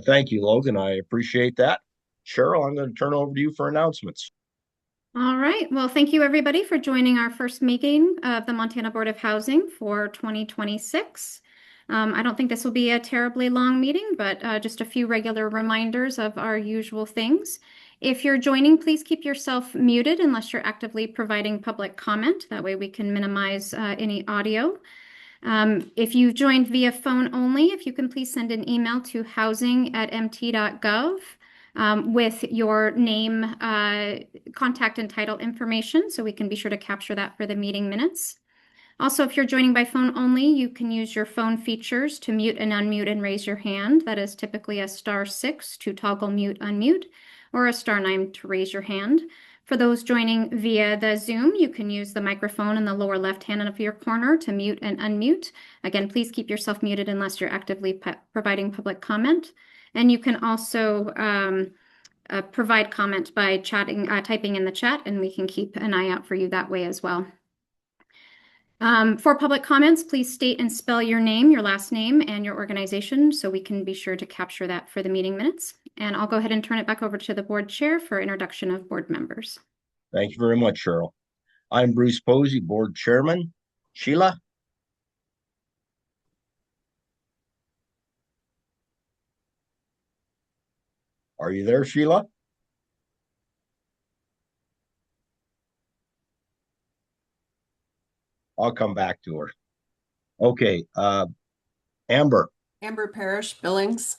Thank you, Logan. I appreciate that. Cheryl, I'm going to turn over to you for announcements. All right. Well, thank you everybody for joining our first meeting of the Montana Board of Housing for 2026. I don't think this will be a terribly long meeting, but just a few regular reminders of our usual things. If you're joining, please keep yourself muted unless you're actively providing public comment. That way we can minimize any audio. If you've joined via phone only, if you can please send an email to housing@mt.gov with your name, contact, and title information so we can be sure to capture that for the meeting minutes. Also, if you're joining by phone only, you can use your phone features to mute and unmute and raise your hand. That is typically a *6 to toggle mute, unmute, or a *9 to raise your hand. For those joining via the Zoom, you can use the microphone in the lower left hand of your corner to mute and unmute. Again, please keep yourself muted unless you're actively providing public comment. And you can also provide comment by typing in the chat, and we can keep an eye out for you that way as well. For public comments, please state and spell your name, your last name, and your organization so we can be sure to capture that for the meeting minutes. And I'll go ahead and turn it back over to the board chair for introduction of board members. Thank you very much, Cheryl. I'm Bruce Posey, board chairman. Sheila? Are you there, Sheila? I'll come back to her. Okay, Amber. Amber Parrish, Billings.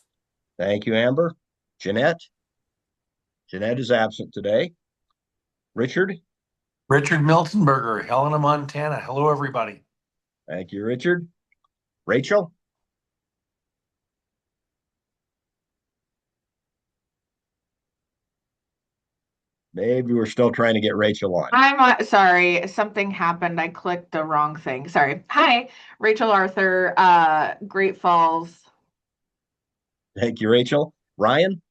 Thank you, Amber. Jeanette? Jeanette is absent today. Richard? Richard Miltonberger, Helena, Montana. Hello, everybody. Thank you, Richard. Rachel? Maybe we're still trying to get Rachel on. I'm sorry, something happened. I clicked the wrong thing. Sorry. Hi, Rachel Arthur, Great Falls. Thank you, Rachel. Ryan?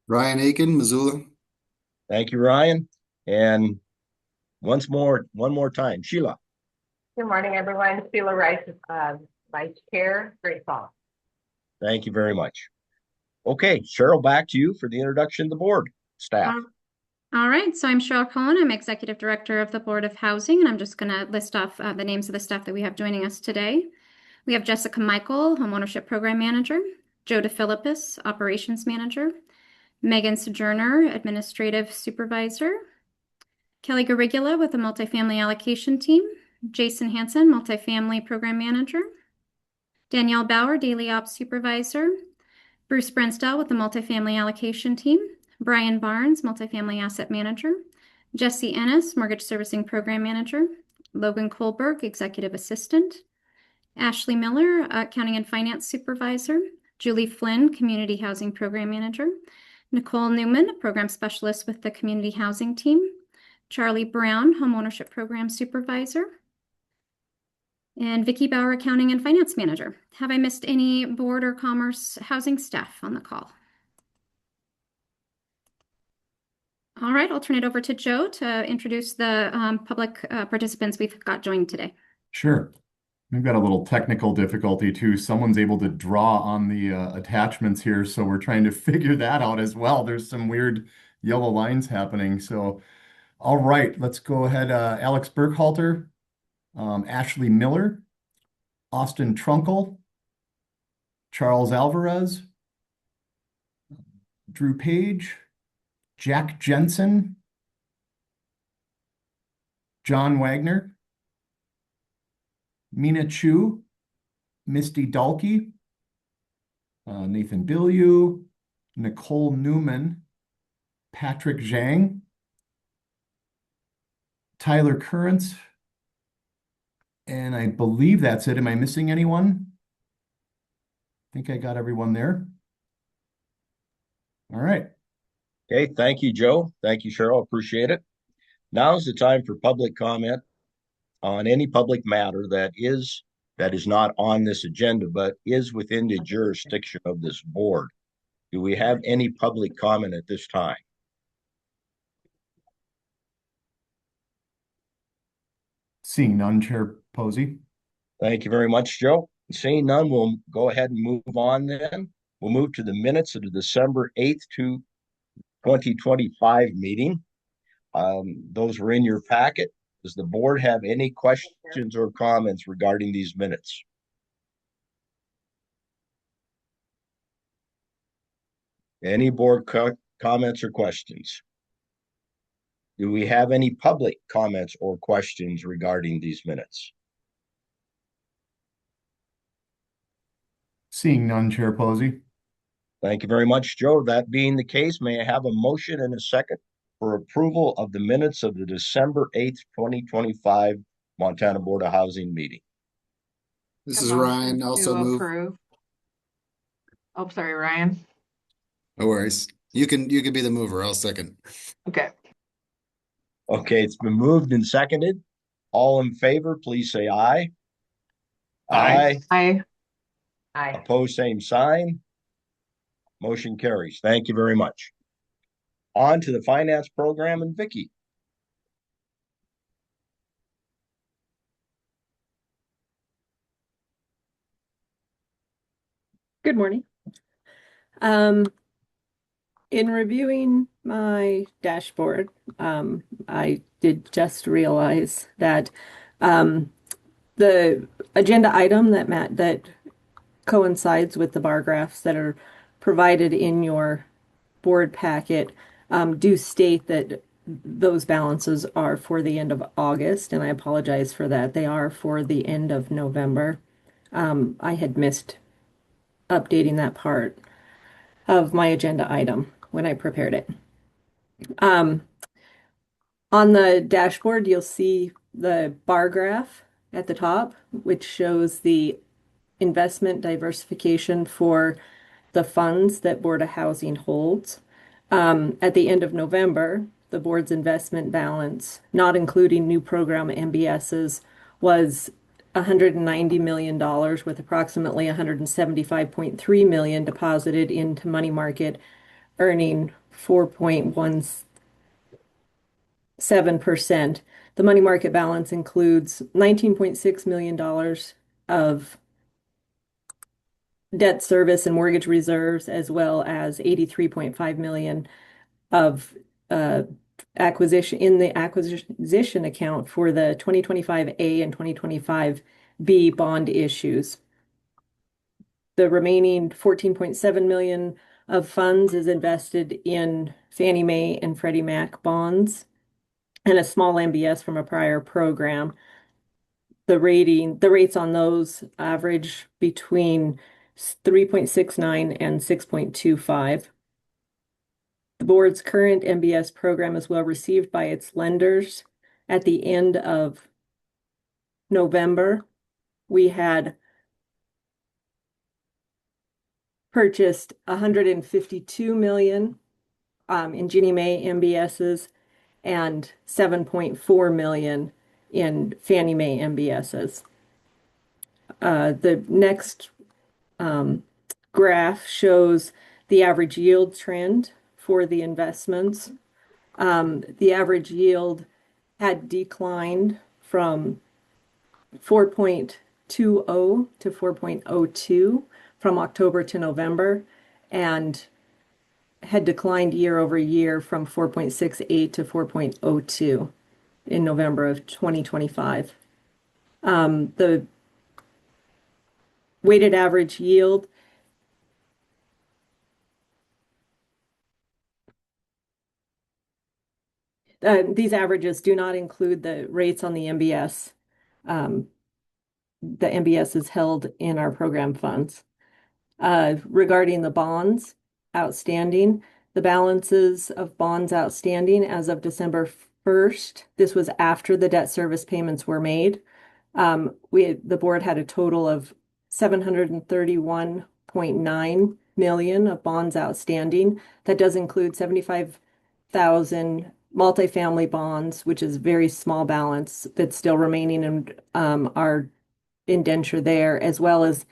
Ryan Aiken, Missoula. Thank you, Ryan. And one more time, Sheila. Good morning, everyone. Sheila Rice, Vice Chair, Great Falls. Thank you very much. Okay, Cheryl, back to you for the introduction of the board staff. All right, so I'm Cheryl Cohen. I'm Executive Director of the Board of Housing, and I'm just going to list off the names of the staff that we have joining us today. We have Jessica Michael, Homeownership Program Manager, Joe DeFilippis, Operations Manager, Megan Sojourner, Administrative Supervisor, Kelly Garigula with the Multifamily Allocation Team, Jason Hansen, Multifamily Program Manager, Danielle Bauer, Daily Ops Supervisor, Bruce Brensdell with the Multifamily Allocation Team, Brian Barnes, Multifamily Asset Manager, Jesse Ennis, Mortgage Servicing Program Manager, Logan Kohlberg, Executive Assistant, Ashley Miller, Accounting and Finance Supervisor, Julie Flynn, Community Housing Program Manager, Nicole Newman, Program Specialist with the Community Housing Team, Charlie Brown, Homeownership Program Supervisor, and Vicki Bauer, Accounting and Finance Manager. Have I missed any board or commerce housing staff on the call? All right, I'll turn it over to Joe to introduce the public participants we've got joined today. Sure. We've got a little technical difficulty too. Someone's able to draw on the attachments here, so we're trying to figure that out as well. There's some weird yellow lines happening. So, all right, let's go ahead. Alex Burkhalter, Ashley Miller, Austin Trunkle, Charles Alvarez, Drew Page, Jack Jensen, John Wagner, Mina Chu, Misty Dalkey, Nathan Bilyeu, Nicole Newman, Patrick Zhang, Tyler Currents, and I believe that's it. Am I missing anyone? I think I got everyone there. All right. Okay, thank you, Joe. Thank you, Cheryl. Appreciate it. Now's the time for public comment on any public matter that is not on this agenda, but is within the jurisdiction of this board. Do we have any public comment at this time? Seeing none, Chair Posey. Thank you very much, Joe. Seeing none, we'll go ahead and move on then. We'll move to the minutes of the December 8th to 2025 meeting. Those were in your packet. Does the board have any questions or comments regarding these minutes? Any board comments or questions? Do we have any public comments or questions regarding these minutes? Seeing none, Chair Posey. Thank you very much, Joe. That being the case, may I have a motion and a second for approval of the minutes of the December 8th, 2025 Montana Board of Housing meeting? This A is motion Ryan. Also to move. approve. Oh, sorry, Ryan. No worries. You can be the mover. I'll second. Okay. Okay, it's been moved and seconded. All in favor, please say aye. Aye. I Aye. Opposed, same sign. Motion carries. Thank you very much. On to the finance program and Vicky. Good morning. In reviewing my dashboard, I did just realize that the agenda item that coincides with the bar graphs that are provided in your board packet do state that those balances are for the end of August, and I apologize for that. They are for the end of November. I had missed updating that part of my agenda item when I prepared it. On the dashboard, you'll see the bar graph at the top, which shows the investment diversification for the funds that Board of Housing holds. At the end of November, the board's investment balance, not including new program MBSs, was $190 million, with approximately $175.3 million deposited into money market, earning 4.17%. The money market balance includes $19.6 million of debt service and mortgage reserves, as well as $83.5 million of acquisition account for the 2025A and 2025B bond issues. The remaining $14.7 million of funds is invested in Fannie Mae and Freddie Mac bonds and a small MBS from a prior program. The rates on those average between 3.69 and 6.25. The board's current MBS program is well received by its lenders. At the end of November, we had purchased $152 million in Ginnie Mae MBSs and $7.4 million in Fannie Mae MBSs. The next graph shows the average yield trend for the investments. The average yield had declined from 4.20 to 4.02 from October to November, and had declined year over year from 4.68 to 4.02 in November of 2025. The weighted average yield these averages do not include the rates on the MBS. The MBS is held in our program funds. Regarding the bonds outstanding, the balances of bonds outstanding as of December 1st, this was after the debt service payments were made. The board had a total of $731.9 million of bonds outstanding. That does include 75,000 multifamily bonds, which is a very small balance that's still remaining in our indenture there, as well as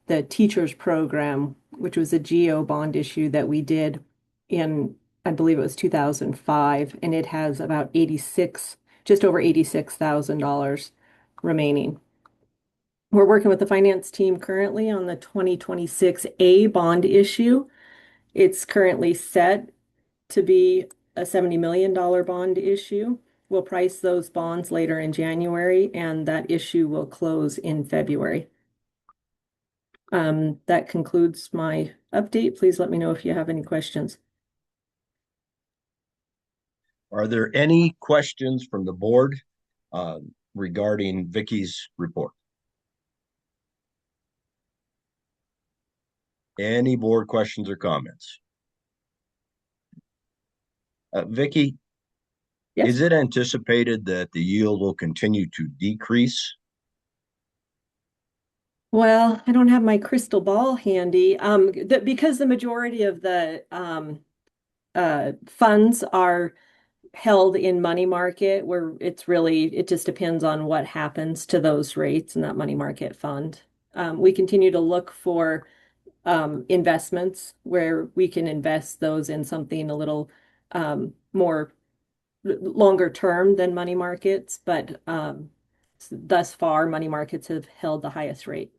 the teachers program, which was a GEO bond issue that we did in, I believe it was 2005, and it has about just over $86,000 remaining. We're working with the finance team currently on the 2026 A bond issue. It's currently set to be a $70 million bond issue. We'll price those bonds later in January, and that issue will close in February. That concludes my update. Please let me know if you have any questions. Are there any questions from the board regarding Vicky's report? Any board questions or comments? Vicky, Yes. is it anticipated that the yield will continue to decrease? Well, I don't have my crystal ball handy. Because the majority of the funds are held in money market, where it just depends on what happens to those rates in that money market fund. We continue to look for investments where we can invest those in something a little more longer term than money markets, but thus far, money markets have held the highest rate.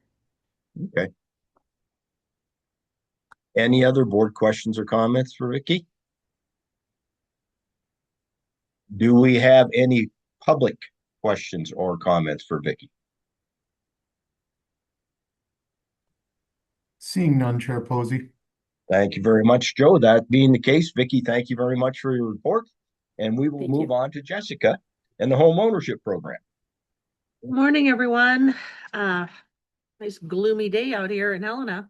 Okay. Any other board questions or comments for Vicky? Do we have any public questions or comments for Vicky? Seeing none, Chair Posey. Thank you very much, Joe. That being the case, Vicky, thank you very much for your report. And we will Thank move you. on to Jessica and the home ownership program. Good morning, everyone. Nice gloomy day out here in Helena.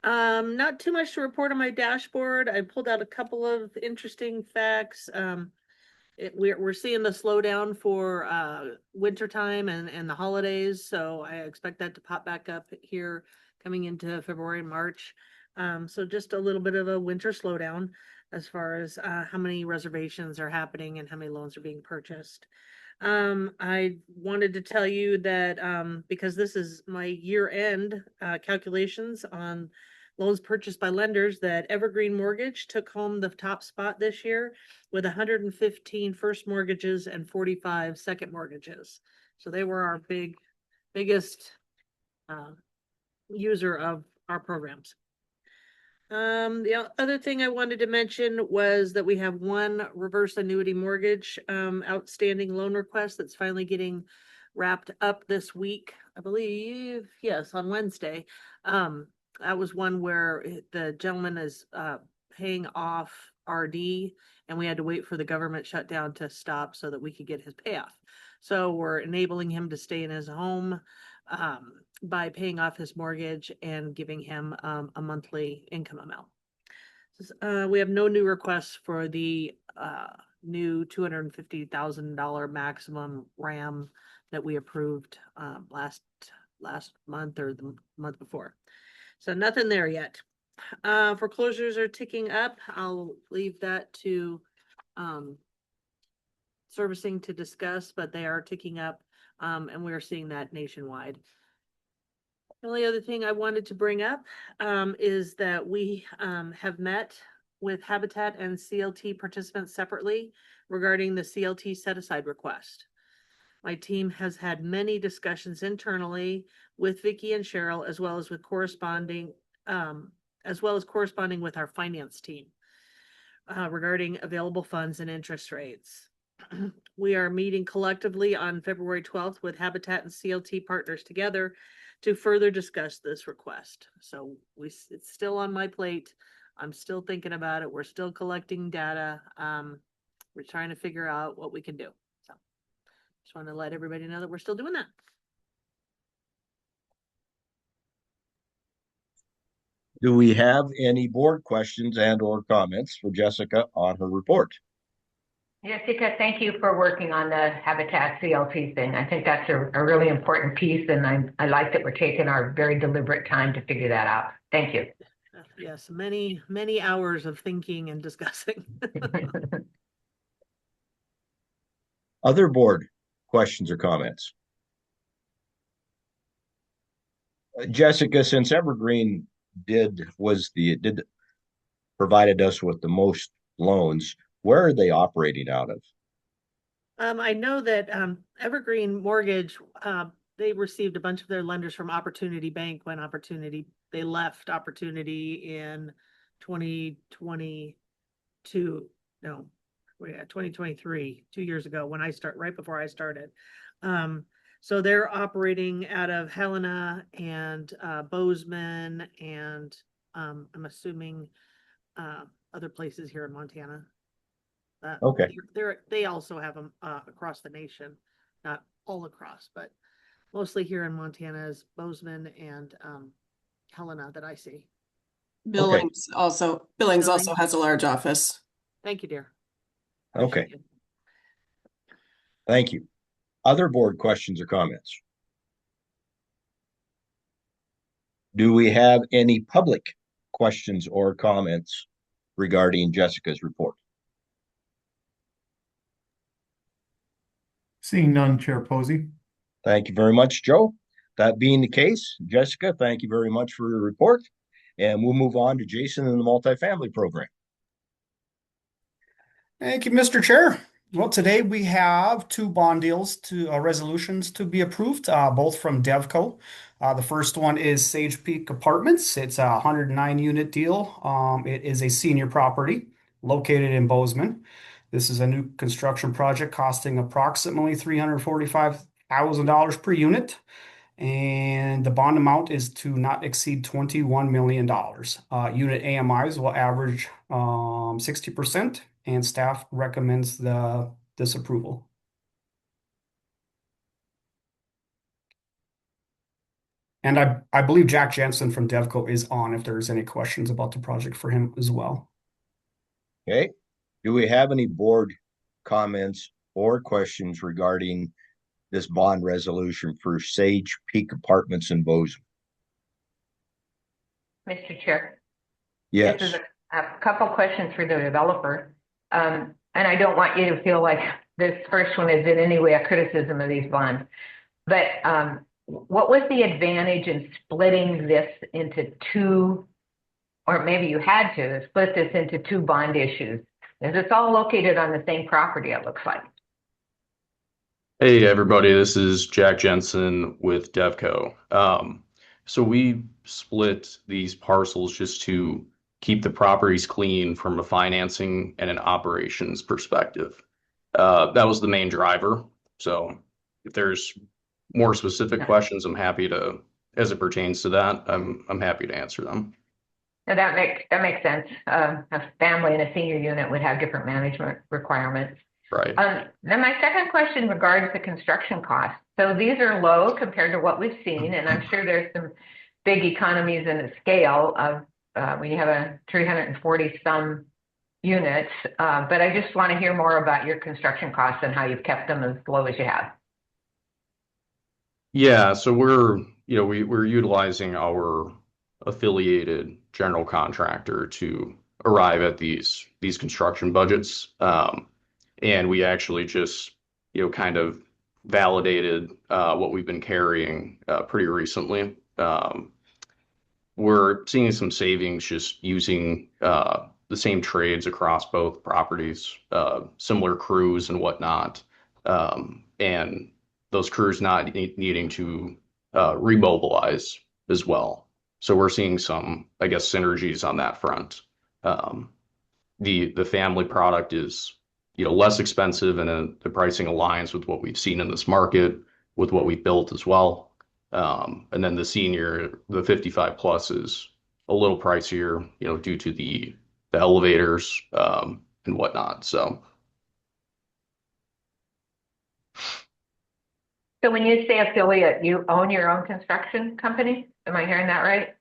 Not too much to report on my dashboard. I pulled out a couple of interesting facts. We're seeing the slowdown for wintertime and the holidays, so I expect that to pop back up here coming into February and March. So just a little bit of a winter slowdown as far as how many reservations are happening and how many loans are being purchased. I wanted to tell you that because this is my year-end calculations on loans purchased by lenders, that Evergreen Mortgage took home the top spot this year with 115 first mortgages and 45 second mortgages. So they were our biggest user of our programs. The other thing I wanted to mention was that we have one reverse annuity mortgage outstanding loan request that's finally getting wrapped up this week, I believe. Yes, on Wednesday. That was one where the gentleman is paying off RD, and we had to wait for the government shutdown to stop so that we could get his payoff. So we're enabling him to stay in his home by paying off his mortgage and giving him a monthly income amount. We have no new requests for the new $250,000 maximum RAM that we approved last month or the month before. So nothing there yet. Foreclosures are ticking up. I'll leave that to servicing to discuss, but they are ticking up, and we're seeing that nationwide. The only other thing I wanted to bring up is that we have met with Habitat and CLT participants separately regarding the CLT set-aside request. My team has had many discussions internally with Vicki and Cheryl, as well as corresponding with our finance team regarding available funds and interest rates. We are meeting collectively on February 12th with Habitat and CLT partners together to further discuss this request. So it's still on my plate. I'm still thinking about it. We're still collecting data. We're trying to figure out what we can do. So just want to let everybody know that we're still doing that. Do we have any board questions and or comments for Jessica on her report? Jessica, thank you for working on the Habitat CLT thing. I think that's a really important piece, and I like that we're taking our very deliberate time to figure that out. Thank you. Yes, many hours of thinking and discussing. Other board questions or comments? Jessica, since Evergreen provided us with the most loans, where are they operating out of? I know that Evergreen Mortgage, they received a bunch of their lenders from Opportunity Bank when they left Opportunity in 2022. No, 2023, 2 years ago right before I started. So they're operating out of Helena and Bozeman and I'm assuming other places here in Montana. Okay. They also have them across the nation, not all across, but mostly here in Montana is Bozeman and Helena that I see. Billings also has a large office. Thank you, dear. Okay. Appreciate it. Thank you. Other board questions or comments? Do we have any public questions or comments regarding Jessica's report? Seeing none, Chair Posey. Thank you very much, Joe. That being the case, Jessica, thank you very much for your report. And we'll move on to Jason in the multifamily program. Thank you, Mr. Chair. Well, today we have two bond deals resolutions to be approved, both from Devco. The first one is Sage Peak Apartments. It's a 109 unit deal. It is a senior property located in Bozeman. This is a new construction project costing approximately $345,000 per unit. And the bond amount is to not exceed $21 million. Unit AMIs will average 60%, and staff recommends this approval. And I believe Jack Jensen from Devco is on if there's any questions about the project for him as well. Okay. Do we have any board comments or questions regarding this bond resolution for Sage Peak Apartments in Bozeman? Mr. Chair. Yes. This is a couple questions for the developer. And I don't want you to feel like this first one is in any way a criticism of these bonds. But what was the advantage in splitting this into two, or maybe you had to split this into two bond issues? Because it's all located on the same property, it looks like. Hey everybody, this is Jack Jensen with Devco. So we split these parcels just to keep the properties clean from a financing and an operations perspective. That was the main driver. So if there's more specific questions, I'm happy to, as it pertains to that, I'm happy to answer them. Now that makes sense. A family in a senior unit would have different management requirements. Right. Then my second question regards the construction costs. So these are low compared to what we've seen, and I'm sure there's some big economies in the scale of when you have a 340 some units. But I just want to hear more about your construction costs and how you've kept them as low as you have. Yeah, so we're utilizing our affiliated general contractor to arrive at these construction budgets. And we actually just, kind of validated what we've been carrying pretty recently. We're seeing some savings just using the same trades across both properties, similar crews and whatnot, and those crews not needing to remobilize as well. So we're seeing some, I guess, synergies on that front. The family product is less expensive, and the pricing aligns with what we've seen in this market, with what we built as well. And then the senior, the 55 plus, is a little pricier, due to the elevators and whatnot. So when you say affiliate, you own your own construction company? Am I hearing that right?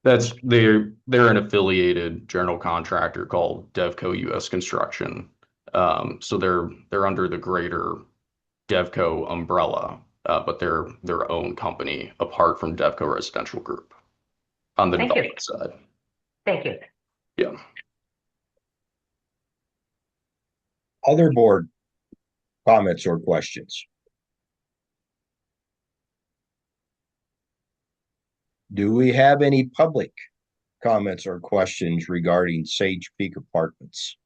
They're an affiliated general contractor called Devco US Construction. So they're under the greater Devco umbrella, but they're their own company apart from Devco Residential Group on the development side. Thank you. Yeah. Other board comments or questions? Do we have any public comments or questions regarding Sage Peak Apartments?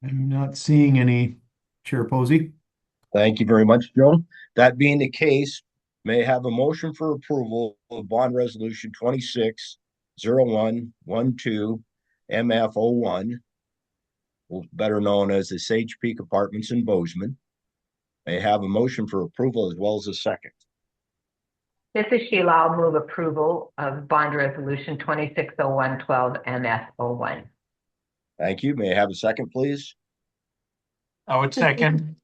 I'm not seeing any. Chair Posey. Thank you very much, Joe. That being the case, may I have a motion for approval of bond resolution 260112 MF01, better known as the Sage Peak Apartments in Bozeman. May I have a motion for approval as well as a second. This is Sheila. I'll move approval of bond resolution 260112 MF01. Thank you. May I have a second, please? I would second.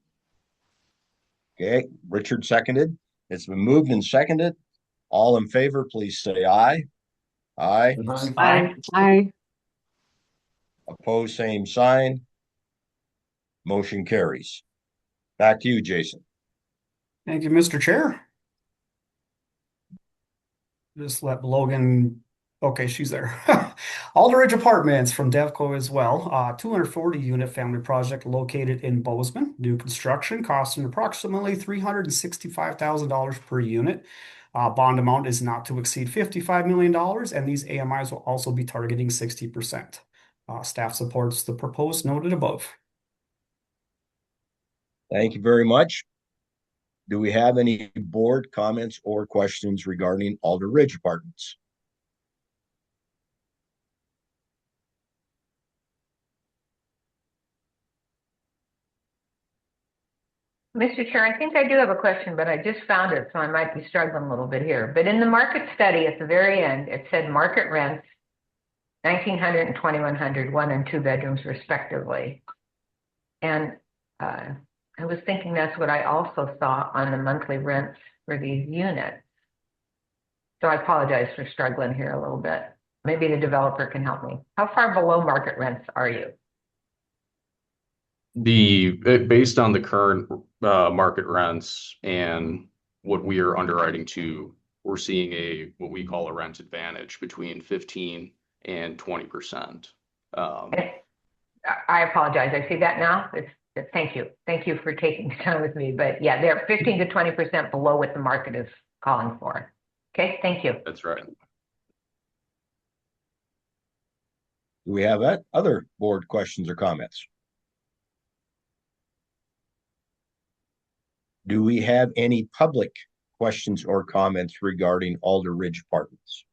Okay, Richard seconded. It's been moved and seconded. All in favor, please say aye. Aye. Aye. Aye. Opposed, same sign. Motion carries. Back to you, Jason. Thank you, Mr. Chair. Just let Logan. Okay, she's there. Alder Ridge Apartments from Devco as well. 240 unit family project located in Bozeman. New construction costing approximately $365,000 per unit. Bond amount is not to exceed $55 million, and these AMIs will also be targeting 60%. Staff supports the proposed noted above. Thank you very much. Do we have any board comments or questions regarding Alder Ridge Apartments? Mr. Chair, I think I do have a question, but I just found it, so I might be struggling a little bit here. But in the market study at the very end, it said market rents, 1,900 and 2,100, one and two bedrooms respectively. And I was thinking that's what I also saw on the monthly rents for these units. So I apologize for struggling here a little bit. Maybe the developer can help me. How far below market rents are you? Based on the current market rents and what we are underwriting to, we're seeing what we call a rent advantage between 15 and 20%. I apologize. I see that now. Thank you. Thank you for taking the time with me. But yeah, they're 15 to 20% below what the market is calling for. Okay, thank you. That's right. Do we have other board questions or comments? Do we have any public questions or comments regarding Alder Ridge Apartments?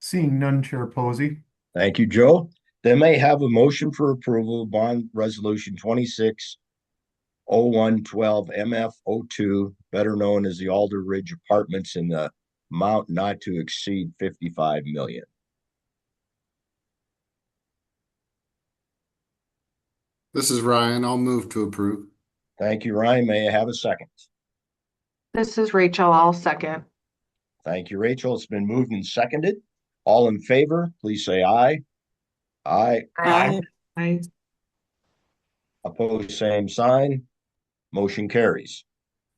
Seeing none, Chair Posey. Thank you, Joe. They may have a motion for approval of bond resolution 260112 MF02, better known as the Alder Ridge Apartments, in the amount not to exceed $55 million. This is Ryan. I'll move to approve. Thank you, Ryan. May I have a second? This is Rachel. I'll second. Thank you, Rachel. It's been moved and seconded. All in favor, please say aye. Aye. Aye. Aye. Opposed, same sign. Motion carries.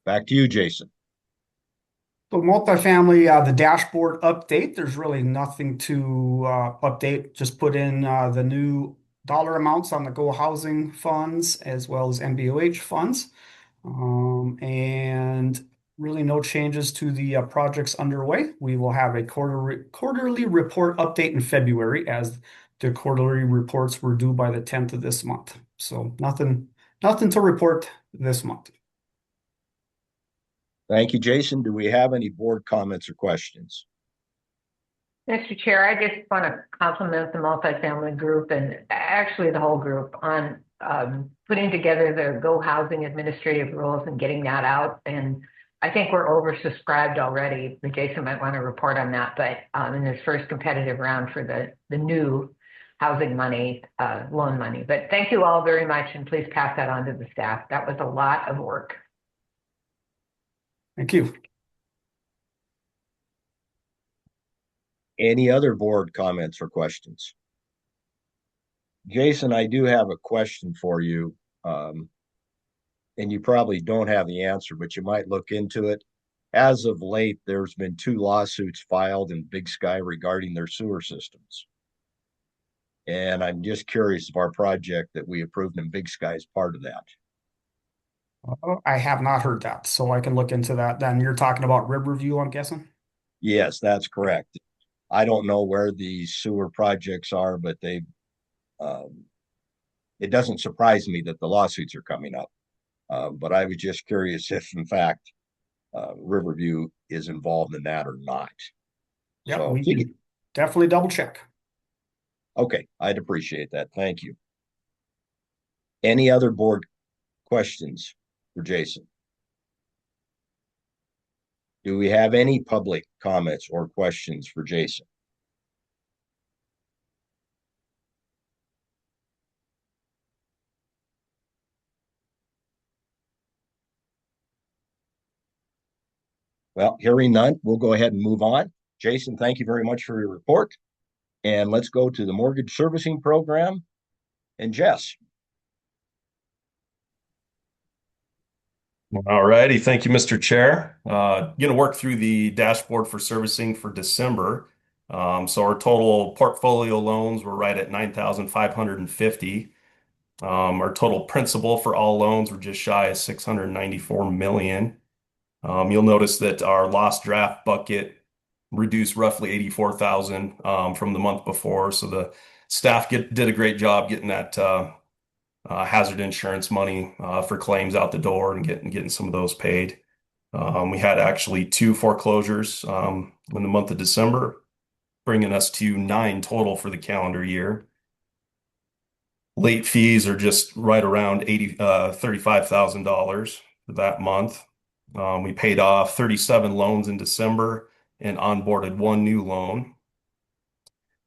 Back to you, Jason. So multifamily, the dashboard update, there's really nothing to update. Just put in the new dollar amounts on the Go Housing funds as well as MBOH funds. And really no changes to the projects underway. We will have a quarterly report update in February, as the quarterly reports were due by the 10th of this month. So nothing to report this month. Thank you, Jason. Do we have any board comments or questions? Mr. Chair, I just want to compliment the multifamily group and actually the whole group on putting together the Go Housing administrative rules and getting that out. And I think we're oversubscribed already. Jason might want to report on that, but in this first competitive round for the new housing money, loan money. But thank you all very much, and please pass that on to the staff. That was a lot of work. Thank you. Any other board comments or questions? Jason, I do have a question for you. And you probably don't have the answer, but you might look into it. As of late, there's been 2 lawsuits filed in Big Sky regarding their sewer systems. And I'm just curious if our project that we approved in Big Sky is part of that. I have not heard that, so I can look into that. Then you're talking about Riverview, I'm guessing? Yes, that's correct. I don't know where the sewer projects are, but it doesn't surprise me that the lawsuits are coming up. But I was just curious if, in fact, Riverview is involved in that or not. Yeah, So we can definitely double check. Okay, I'd appreciate that. Thank you. Any other board questions for Jason? Do we have any public comments or questions for Jason? Well, hearing none, we'll go ahead and move on. Jason, thank you very much for your report. And let's go to the mortgage servicing program. And Jess. All righty. Thank you, Mr. Chair. Going to work through the dashboard for servicing for December. So our total portfolio loans were right at 9,550. Our total principal for all loans were just shy of 694 million. You'll notice that our lost draft bucket reduced roughly 84,000 from the month before. So the staff did a great job getting that hazard insurance money for claims out the door and getting some of those paid. We had actually 2 foreclosures in the month of December, bringing us to 9 total for the calendar year. Late fees are just right around $35,000 for that month. We paid off 37 loans in December and onboarded 1 new loan.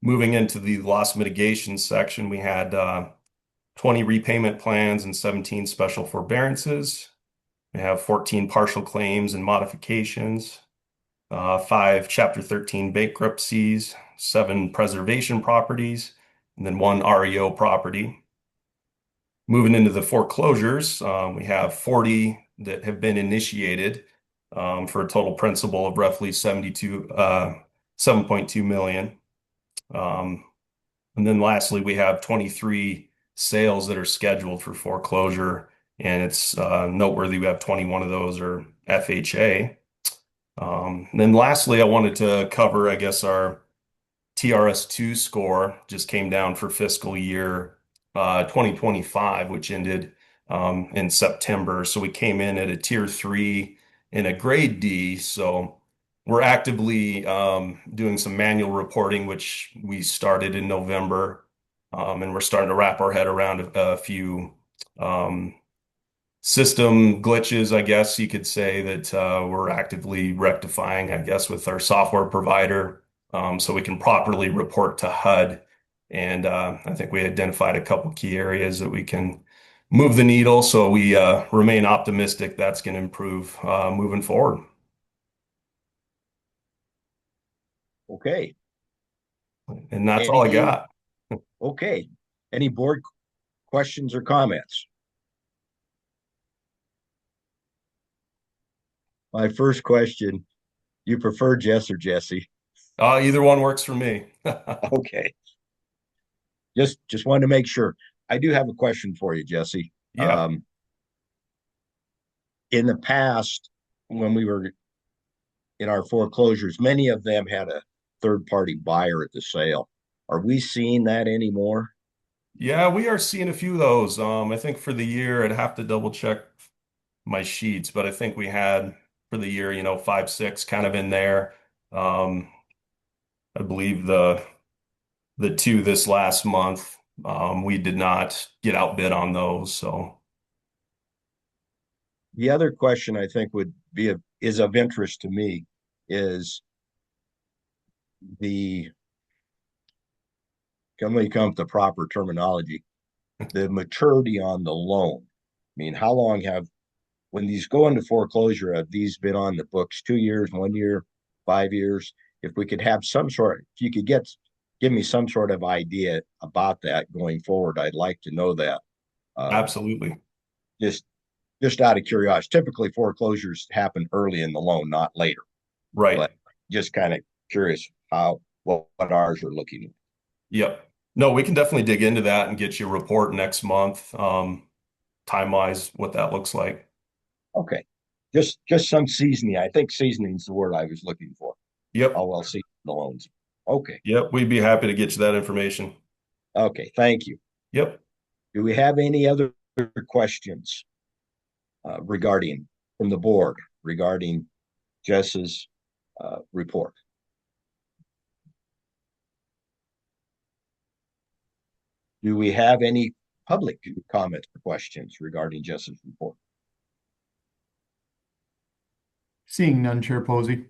Moving into the loss mitigation section, we had 20 repayment plans and 17 special forbearances. We have 14 partial claims and modifications, 5 Chapter 13 bankruptcies, 7 preservation properties, and then 1 REO property. Moving into the foreclosures, we have 40 that have been initiated for a total principal of roughly 7.2 million. And then lastly, we have 23 sales that are scheduled for foreclosure, and it's noteworthy we have 21 of those are FHA. Then lastly, I wanted to cover, I guess, our TRS2 score just came down for fiscal year 2025, which ended in September. So we came in at a tier 3 and a grade D. So we're actively doing some manual reporting, which we started in November. And we're starting to wrap our head around a few system glitches, I guess you could say, that we're actively rectifying, I guess, with our software provider, so we can properly report to HUD. And I think we identified a couple key areas that we can move the needle. So we remain optimistic that's going to improve moving forward. Okay. And that's all I got. Okay. Any board questions or comments? My first question, you prefer Jess or Jesse? Either one works for me. Okay. Just wanted to make sure. I do have a question for you, Jesse. Yeah. In the past, when we were in our foreclosures, many of them had a third-party buyer at the sale. Are we seeing that anymore? Yeah, we are seeing a few of those. I think for the year, I'd have to double check my sheets, but I think we had for the year, 5, 6 kind of in there. I believe the 2 this last month, we did not get outbid on those. So the other question I think is of interest to me is can we come up with the proper terminology? The maturity on the loan. I mean, how long when these go into foreclosure, have these been on the books 2 years, 1 year, 5 years? If we could have if you could give me some sort of idea about that going forward, I'd like to know that. Absolutely. Just out of curiosity, typically foreclosures happen early in the loan, not later. Right. But just kind of curious what ours are looking at. Yep. No, we can definitely dig into that and get you a report next month, time-wise, what that looks like. Okay. Just some seasoning. I think seasoning is the word I was looking for. Yep. How well seasoned the loans. Okay. Yep, we'd be happy to get you that information. Okay, thank you. Yep. Do we have any other questions regarding from the board regarding Jess's report? Do we have any public comments or questions regarding Jess's report? Seeing none, Chair Posey.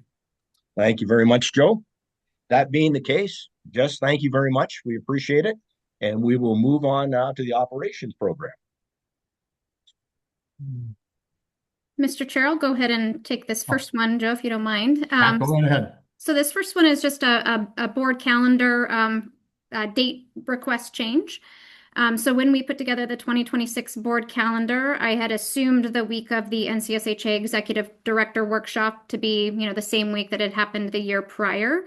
Thank you very much, Joe. That being the case, Jess, thank you very much. We appreciate it. And we will move on now to the operations program. Mr. Chair, I'll go ahead and take this first one, Joe, if you don't mind. Go right ahead. So this first one is just a board calendar date request change. So when we put together the 2026 board calendar, I had assumed the week of the NCSHA Executive Director Workshop to be, the same week that had happened the year prior.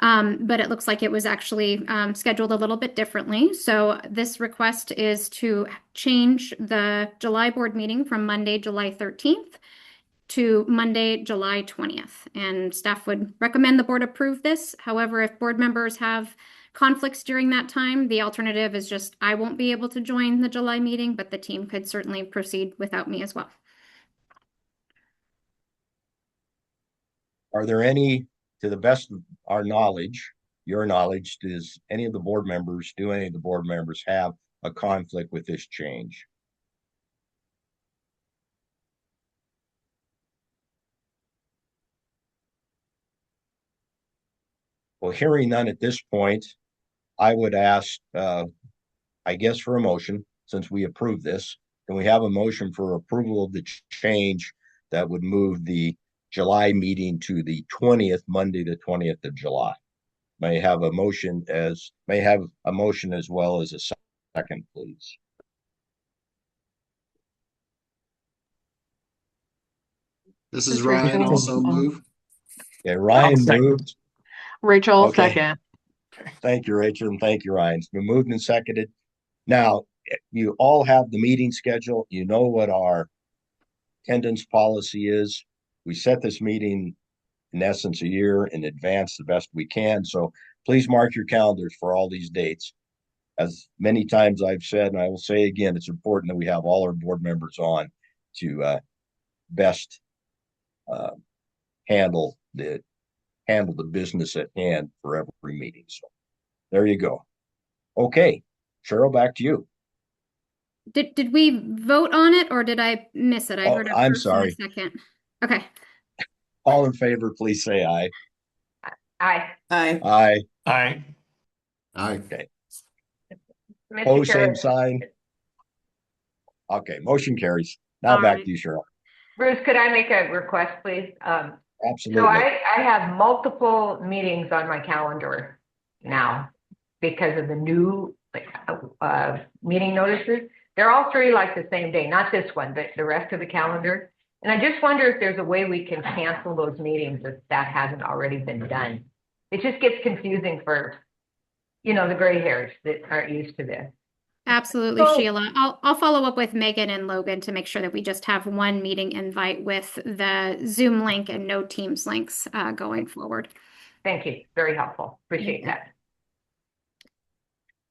But it looks like it was actually scheduled a little bit differently. So this request is to change the July board meeting from Monday, July 13th to Monday, July 20th. And staff would recommend the board approve this. However, if board members have conflicts during that time, the alternative is just I won't be able to join the July meeting, but the team could certainly proceed without me as well. Are there any, to the best of our knowledge, your knowledge, do any of the board members have a conflict with this change? Well, hearing none at this point, I would ask, I guess, for a motion, since we approved this. Can we have a motion for approval of the change that would move the July meeting to the 20th, Monday, the 20th of July? May I have a motion as well as a second, please. This is Ryan, also move. Okay, Ryan moved. Rachel, Okay. second. Thank you, Rachel, and thank you, Ryan. It's been moved and seconded. Now, you all have the meeting schedule. You know what our attendance policy is. We set this meeting, in essence, a year in advance the best we can. So please mark your calendars for all these dates. As many times I've said, and I will say again, it's important that we have all our board members on to best handle the business at hand for every meeting. So there you go. Okay, Cheryl, back to you. Did we vote on it or did I miss it? I heard a I'm first and a sorry. second. Okay. All in favor, please say aye. Aye. Aye. Aye. Aye. Aye. Okay. Mr. Pose Chair, same sign. Okay, motion carries. Now back to you, Cheryl. Bruce, could I make a request, please? Absolutely. So I have multiple meetings on my calendar now because of the new meeting notices. They're all three like the same day, not this one, but the rest of the calendar. And I just wonder if there's a way we can cancel those meetings if that hasn't already been done. It just gets confusing for, the gray hairs that aren't used to this. Absolutely, Sheila. I'll follow up with Megan and Logan to make sure that we just have one meeting invite with the Zoom link and no Teams links going forward. Thank you. Very helpful. Appreciate that.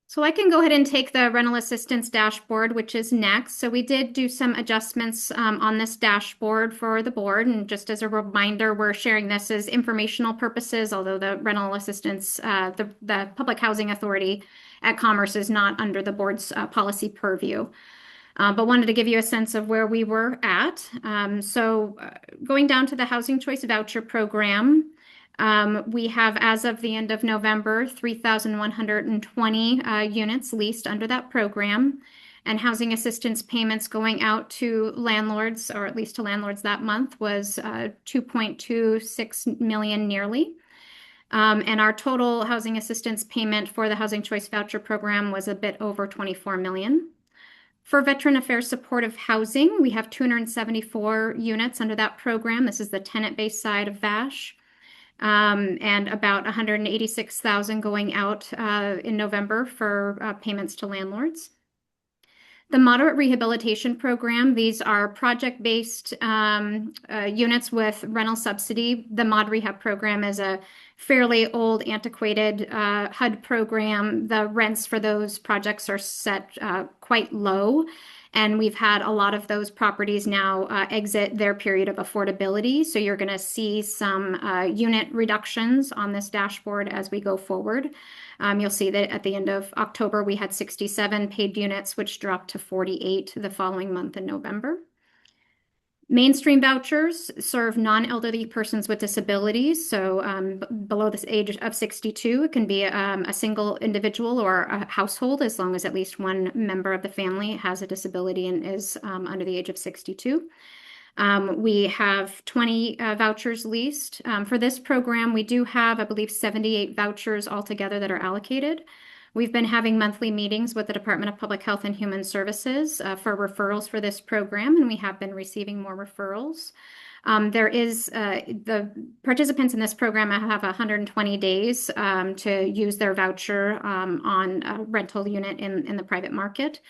So I can go ahead and take the rental assistance dashboard, which is next. So we did do some adjustments on this dashboard for the board. And just as a reminder, we're sharing this as informational purposes, although the rental assistance, the Public Housing Authority at Commerce is not under the board's policy purview. But wanted to give you a sense of where we were at. So going down to the Housing Choice Voucher Program, we have, as of the end of November, 3,120 units leased under that program, and housing assistance payments going out to landlords, or at least to landlords that month, was 2.26 million nearly. And our total housing assistance payment for the Housing Choice Voucher Program was a bit over 24 million. For Veteran Affairs Supportive Housing, we have 274 units under that program. This is the tenant-based side of VASH. And about 186,000 going out in November for payments to landlords. The moderate rehabilitation program, these are project-based units with rental subsidy. The mod rehab program is a fairly old, antiquated HUD program. The rents for those projects are set quite low. And we've had a lot of those properties now exit their period of affordability. So you're going to see some unit reductions on this dashboard as we go forward. You'll see that at the end of October, we had 67 paid units, which dropped to 48 the following month in November. Mainstream vouchers serve non-elderly persons with disabilities. So below this age of 62, it can be a single individual or a household, as long as at least one member of the family has a disability and is under the age of 62. We have 20 vouchers leased. For this program, we do have, I believe, 78 vouchers altogether that are allocated. We've been having monthly meetings with the Department of Public Health and Human Services for referrals for this program, and we have been receiving more referrals. The participants in this program have 120 days to use their voucher on a rental unit in the private market.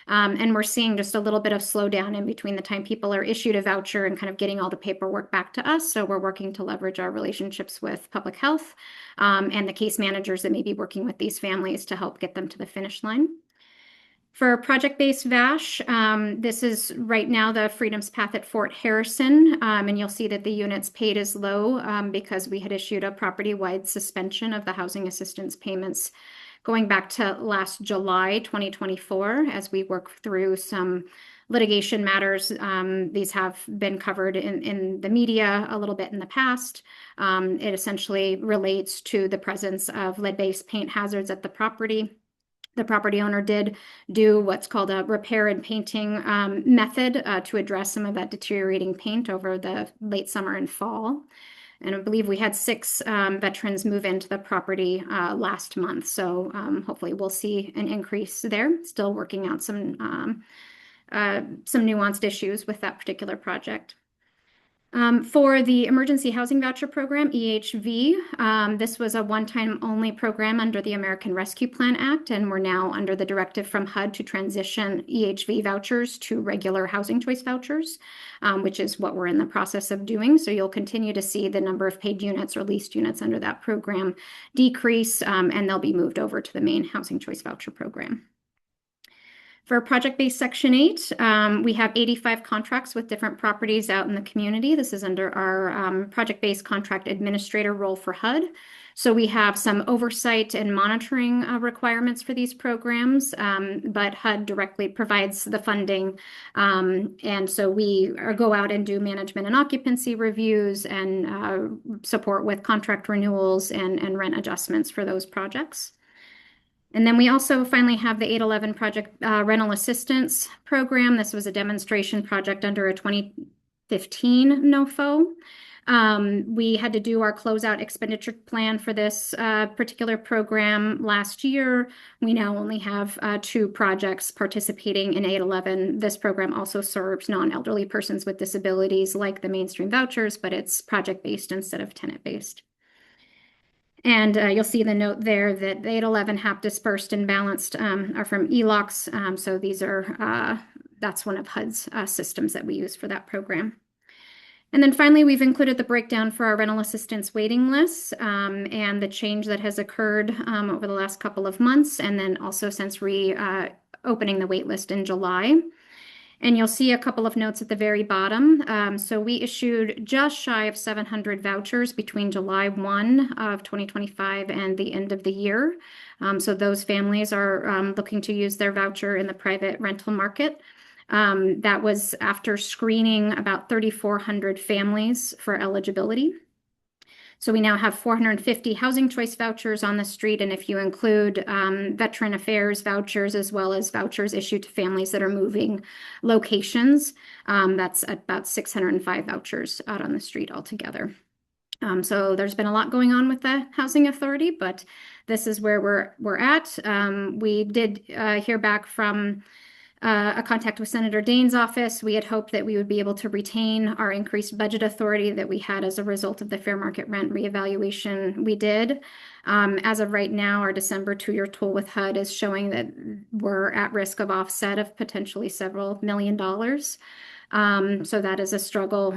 And we're seeing just a little bit of slowdown in between the time people are issued a voucher and kind of getting all the paperwork back to us. So we're working to leverage our relationships with public health and the case managers that may be working with these families to help get them to the finish line. For project-based VASH, this is right now the Freedom's Path at Fort Harrison, and you'll see that the units paid is low because we had issued a property-wide suspension of the housing assistance payments going back to last July 2024 as we work through some litigation matters. These have been covered in the media a little bit in the past. It essentially relates to the presence of lead-based paint hazards at the property. The property owner did do what's called a repair and painting method to address some of that deteriorating paint over the late summer and fall. And I believe we had 6 veterans move into the property last month. So hopefully we'll see an increase there. Still working out some nuanced issues with that particular project. For the Emergency Housing Voucher Program, EHV, this was a one-time only program under the American Rescue Plan Act, and we're now under the directive from HUD to transition EHV vouchers to regular housing choice vouchers, which is what we're in the process of doing. So you'll continue to see the number of paid units or leased units under that program decrease, and they'll be moved over to the main housing choice voucher program. For project-based Section 8, we have 85 contracts with different properties out in the community. This is under our project-based contract administrator role for HUD. So we have some oversight and monitoring requirements for these programs, but HUD directly provides the funding. And so we go out and do management and occupancy reviews and support with contract renewals and rent adjustments for those projects. And then we also finally have the 811 Project Rental Assistance Program. This was a demonstration project under a 2015 NOFO. We had to do our closeout expenditure plan for this particular program last year. We now only have 2 projects participating in 811. This program also serves non-elderly persons with disabilities like the mainstream vouchers, but it's project-based instead of tenant-based. And you'll see the note there that the 811 HAP dispersed and balanced are from ELOCs. So these are, that's one of HUD's systems that we use for that program. And then finally, we've included the breakdown for our rental assistance waiting lists and the change that has occurred over the last couple of months, and then also since opening the wait list in July. And you'll see a couple of notes at the very bottom. So we issued just shy of 700 vouchers between July 1 of 2025 and the end of the year. So those families are looking to use their voucher in the private rental market. That was after screening about 3,400 families for eligibility. So we now have 450 housing choice vouchers on the street, and if you include veteran affairs vouchers as well as vouchers issued to families that are moving locations, that's about 605 vouchers out on the street altogether. So there's been a lot going on with the Housing Authority, but this is where we're at. We did hear back from a contact with Senator Daines' office. We had hoped that we would be able to retain our increased budget authority that we had as a result of the fair market rent reevaluation we did. As of right now, our December 2-year tool with HUD is showing that we're at risk of offset of potentially several $1 million. So that is a struggle.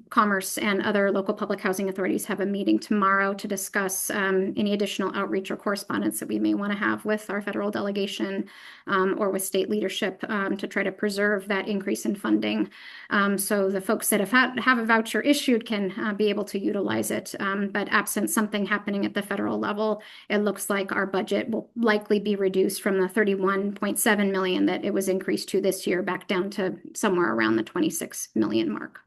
Commerce and other local public housing authorities have a meeting tomorrow to discuss any additional outreach or correspondence that we may want to have with our federal delegation or with state leadership to try to preserve that increase in funding. So the folks that have a voucher issued can be able to utilize it. But absent something happening at the federal level, it looks like our budget will likely be reduced from the 31.7 million that it was increased to this year back down to somewhere around the 26 million mark.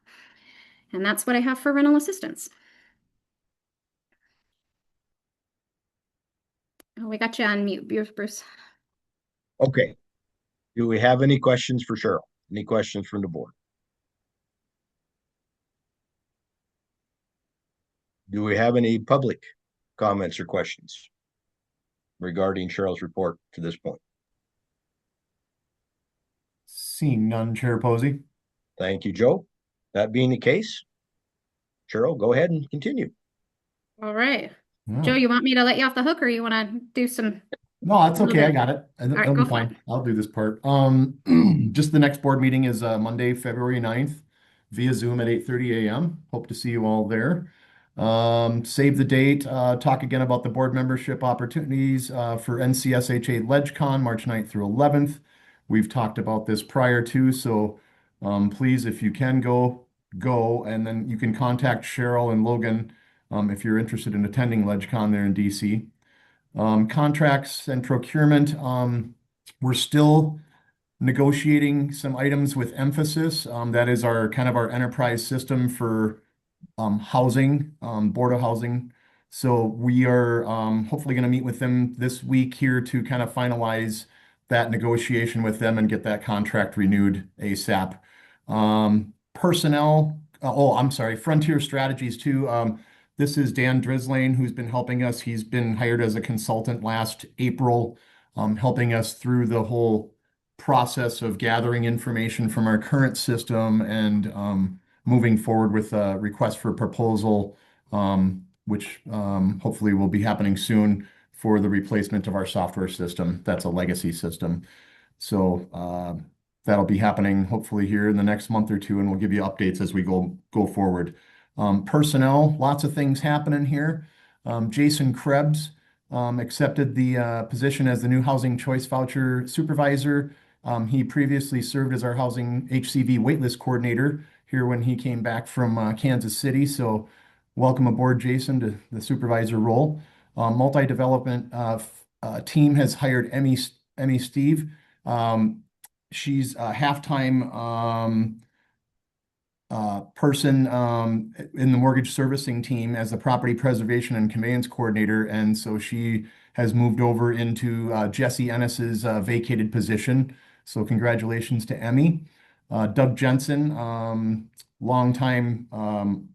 And that's what I have for rental assistance. Oh, we got you on mute, Bruce. Okay. Do we have any questions for Cheryl? Any questions from the board? Do we have any public comments or questions regarding Cheryl's report to this point? Seeing none, Chair Posey. Thank you, Joe. That being the case, Cheryl, go ahead and continue. All right. Joe, you want me to let you off the hook or you want to do some? No, that's okay. I got it. That'll be go for fine. I'll do this part. Just the next board meeting is Monday, February 9th via Zoom at 8:30 a.m. Hope to see you all there. Save the date. Talk again about the board membership opportunities for NCSHA LegCon, March 9th through 11th. We've talked about this prior to, so please, if you can go, and then you can contact Cheryl and Logan if you're interested in attending LegCon there in DC. Contracts and procurement, we're still negotiating some items with emphasis. That is our kind of our enterprise system for housing, Board of Housing. So we are hopefully going to meet with them this week here to kind of finalize that negotiation with them and get that contract renewed ASAP. Personnel, I'm sorry, Frontier Strategies too. This is Dan Drislane, who's been helping us. He's been hired as a consultant last April, helping us through the whole process of gathering information from our current system and moving forward with a request for proposal, which hopefully will be happening soon for the replacement of our software system. That's a legacy system. So that'll be happening hopefully here in the next month or two, and we'll give you updates as we go forward. Personnel, lots of things happening here. Jason Krebs accepted the position as the new Housing Choice Voucher Supervisor. He previously served as our Housing HCV Waitlist Coordinator here when he came back from Kansas City. So welcome aboard, Jason, to the supervisor role. Multi-development team has hired Emmy Steve. She's a half-time person in the mortgage servicing team as the property preservation and conveyance coordinator. And so she has moved over into Jesse Ennis's vacated position. So congratulations to Emmy. Doug Jensen, longtime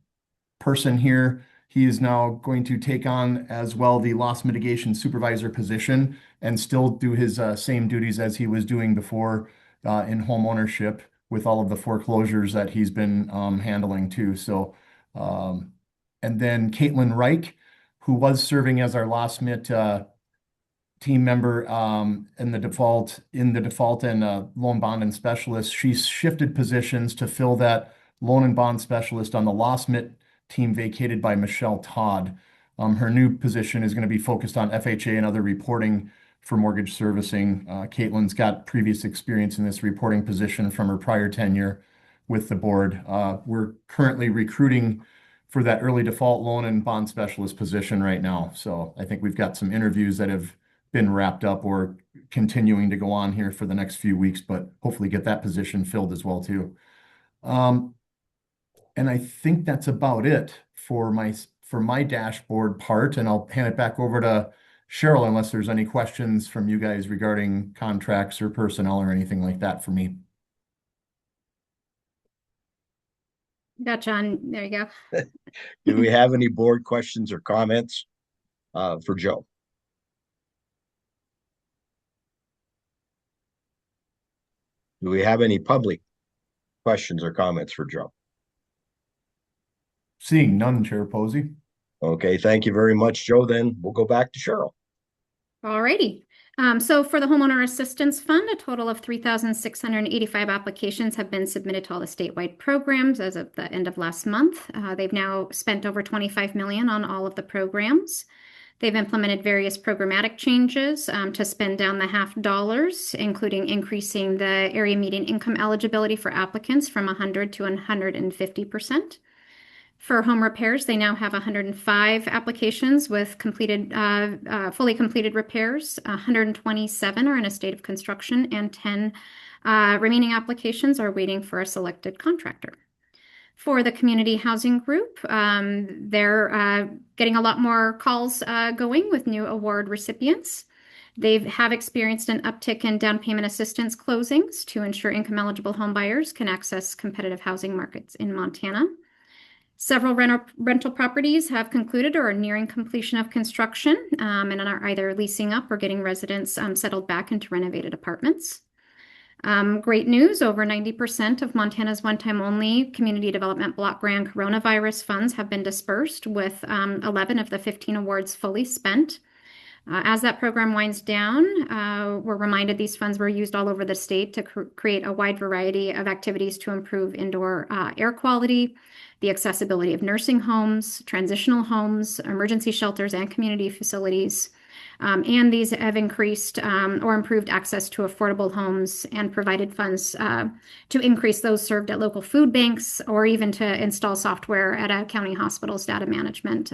person here. He is now going to take on as well the loss mitigation supervisor position and still do his same duties as he was doing before in home ownership with all of the foreclosures that he's been handling too. So, and then Caitlin Reich, who was serving as our loss mit team member in the default and loan bond and specialist, she's shifted positions to fill that loan and bond specialist on the loss mit team vacated by Michelle Todd. Her new position is going to be focused on FHA and other reporting for mortgage servicing. Caitlin's got previous experience in this reporting position from her prior tenure with the board. We're currently recruiting for that early default loan and bond specialist position right now. So I think we've got some interviews that have been wrapped up or continuing to go on here for the next few weeks, but hopefully get that position filled as well too. And I think that's about it for my dashboard part, and I'll hand it back over to Cheryl unless there's any questions from you guys regarding contracts or personnel or anything like that for me. Got John. There you go. Do we have any board questions or comments for Joe? Do we have any public questions or comments for Joe? Seeing none, Chair Posey. Okay, thank you very much, Joe. Then we'll go back to Cheryl. All righty. So for the Homeowner Assistance Fund, a total of 3,685 applications have been submitted to all the statewide programs as of the end of last month. They've now spent over $25 million on all of the programs. They've implemented various programmatic changes to spend down the $50, including increasing the area median income eligibility for applicants from 100 to 150%. For home repairs, they now have 105 applications with completed, fully completed repairs. 127 are in a state of construction, and 10 remaining applications are waiting for a selected contractor. For the community housing group, they're getting a lot more calls going with new award recipients. They have experienced an uptick in down payment assistance closings to ensure income eligible home buyers can access competitive housing markets in Montana. Several rental properties have concluded or are nearing completion of construction and are either leasing up or getting residents settled back into renovated apartments. Great news, over 90% of Montana's one-time only community development block grant coronavirus funds have been dispersed, with 11 of the 15 awards fully spent. As that program winds down, we're reminded these funds were used all over the state to create a wide variety of activities to improve indoor air quality, the accessibility of nursing homes, transitional homes, emergency shelters, and community facilities. And these have increased or improved access to affordable homes and provided funds to increase those served at local food banks, or even to install software at a county hospital's data management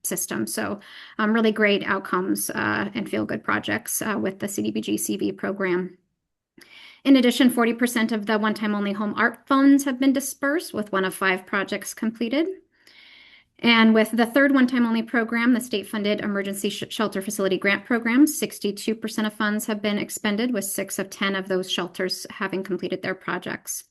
system. So really great outcomes and feel-good projects with the CDBG CV program. In addition, 40% of the one-time only home art funds have been dispersed, with 1 of 5 projects completed. And with the third one-time only program, the state-funded emergency shelter facility grant program, 62% of funds have been expended, with 6 of 10 of those shelters having completed their projects.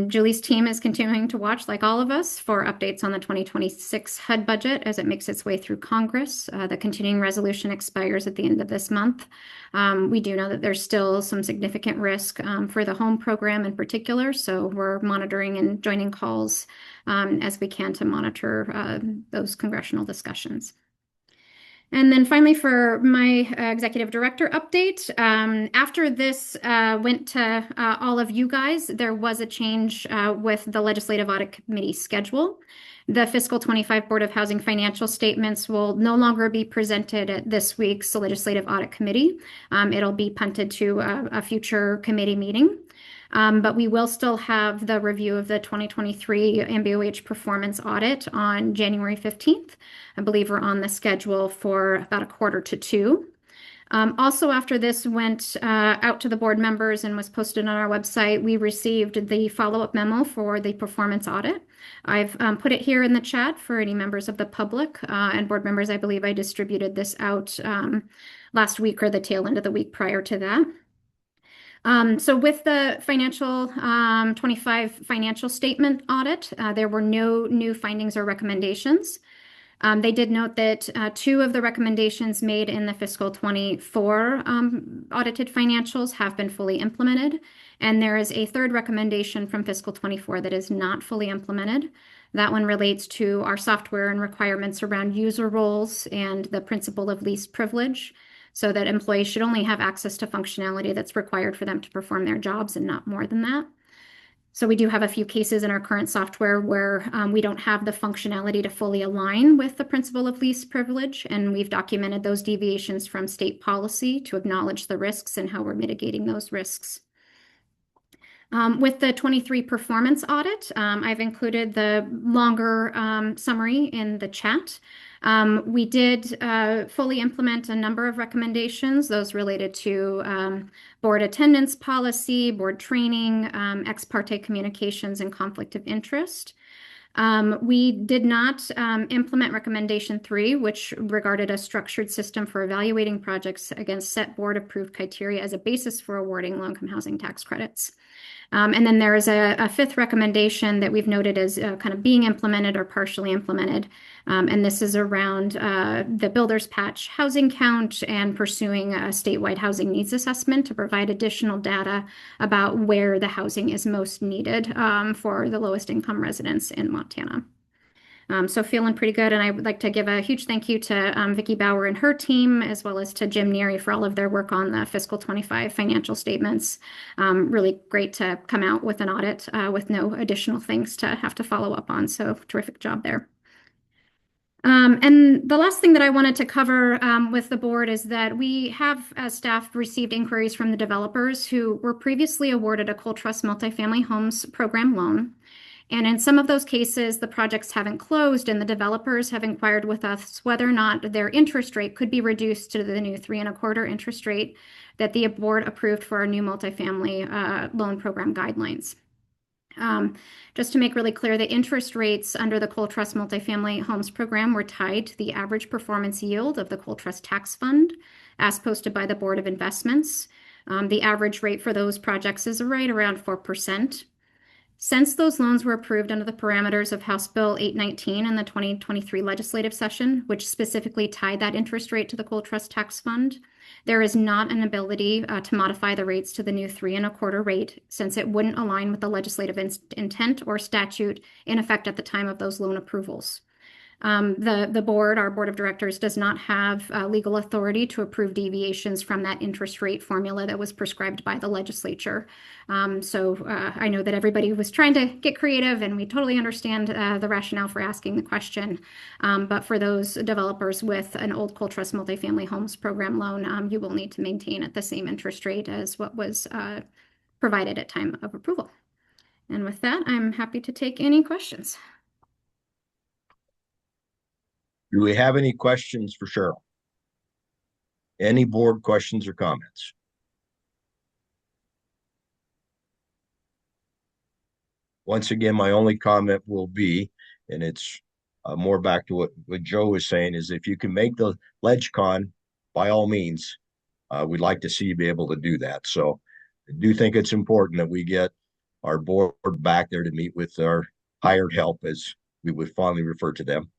Julie's team is continuing to watch, like all of us, for updates on the 2026 HUD budget as it makes its way through Congress. The continuing resolution expires at the end of this month. We do know that there's still some significant risk for the home program in particular, so we're monitoring and joining calls as we can to monitor those congressional discussions. And then finally, for my executive director update, after this went to all of you guys, there was a change with the Legislative Audit Committee schedule. The fiscal 25 Board of Housing financial statements will no longer be presented at this week's Legislative Audit Committee. It'll be punted to a future committee meeting. But we will still have the review of the 2023 MBOH performance audit on January 15th. I believe we're on the schedule for about 1:45. Also, after this went out to the board members and was posted on our website, we received the follow-up memo for the performance audit. I've put it here in the chat for any members of the public and board members. I believe I distributed this out last week or the tail end of the week prior to that. So with the financial 25 financial statement audit, there were no new findings or recommendations. They did note that 2 of the recommendations made in the fiscal 24 audited financials have been fully implemented, and there is a 3rd recommendation from fiscal 24 that is not fully implemented. That one relates to our software and requirements around user roles and the principle of least privilege, so that employees should only have access to functionality that's required for them to perform their jobs and not more than that. So we do have a few cases in our current software where we don't have the functionality to fully align with the principle of least privilege, and we've documented those deviations from state policy to acknowledge the risks and how we're mitigating those risks. With the 23 performance audit, I've included the longer summary in the chat. We did fully implement a number of recommendations, those related to board attendance policy, board training, ex parte communications, and conflict of interest. We did not implement recommendation 3, which regarded a structured system for evaluating projects against set board approved criteria as a basis for awarding low-income housing tax credits. And then there is a fifth recommendation that we've noted as kind of being implemented or partially implemented. And this is around the builder's patch housing count and pursuing a statewide housing needs assessment to provide additional data about where the housing is most needed for the lowest income residents in Montana. So feeling pretty good. And I would like to give a huge thank you to Vicki Bauer and her team, as well as to Jim Neary for all of their work on the fiscal 25 financial statements. Really great to come out with an audit with no additional things to have to follow up on. So terrific job there. And the last thing that I wanted to cover with the board is that we have, as staff, received inquiries from the developers who were previously awarded a Coal Trust Multifamily Homes Program loan. And in some of those cases, the projects haven't closed, and the developers have inquired with us whether or not their interest rate could be reduced to the new 3.25% interest rate that the board approved for our new multifamily loan program guidelines. Just to make really clear, the interest rates under the Coal Trust Multifamily Homes Program were tied to the average performance yield of the Coal Trust Tax Fund, as posted by the Board of Investments. The average rate for those projects is right around 4%. Since those loans were approved under the parameters of House Bill 819 in the 2023 legislative session, which specifically tied that interest rate to the Coal Trust Tax Fund, there is not an ability to modify the rates to the new 3.25% rate, since it wouldn't align with the legislative intent or statute in effect at the time of those loan approvals. The board, our board of directors, does not have legal authority to approve deviations from that interest rate formula that was prescribed by the legislature. So I know that everybody was trying to get creative, and we totally understand the rationale for asking the question. But for those developers with an old Coal Trust Multifamily Homes Program loan, you will need to maintain at the same interest rate as what was provided at time of approval. And with that, I'm happy to take any questions. Do we have any questions for Cheryl? Any board questions or comments? Once again, my only comment will be, and it's more back to what Joe was saying, is if you can make the LegCon, by all means, we'd like to see you be able to do that. So I do think it's important that we get our board back there to meet with our hired help, as we would fondly refer to them.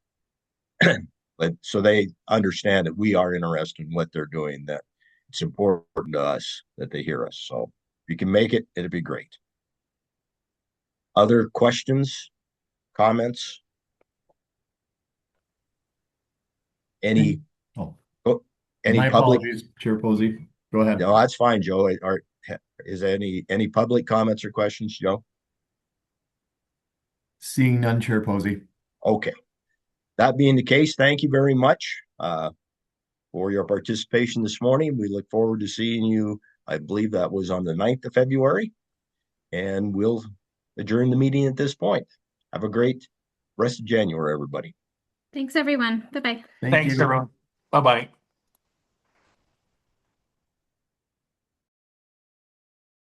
But so they understand that we are interested in what they're doing, that it's important to us that they hear us. So if you can make it, it'd be great. Other questions, comments? Any My public? apologies, Chair Posey. Go ahead. No, that's fine, Joe. Is there any public comments or questions, Joe? Seeing none, Chair Posey. Okay. That being the case, thank you very much for your participation this morning. We look forward to seeing you. I believe that was on the 9th of February, and we'll adjourn the meeting at this point. Have a great rest of January, everybody. Thanks, everyone. Bye-bye. Thanks, everyone. Bye-bye.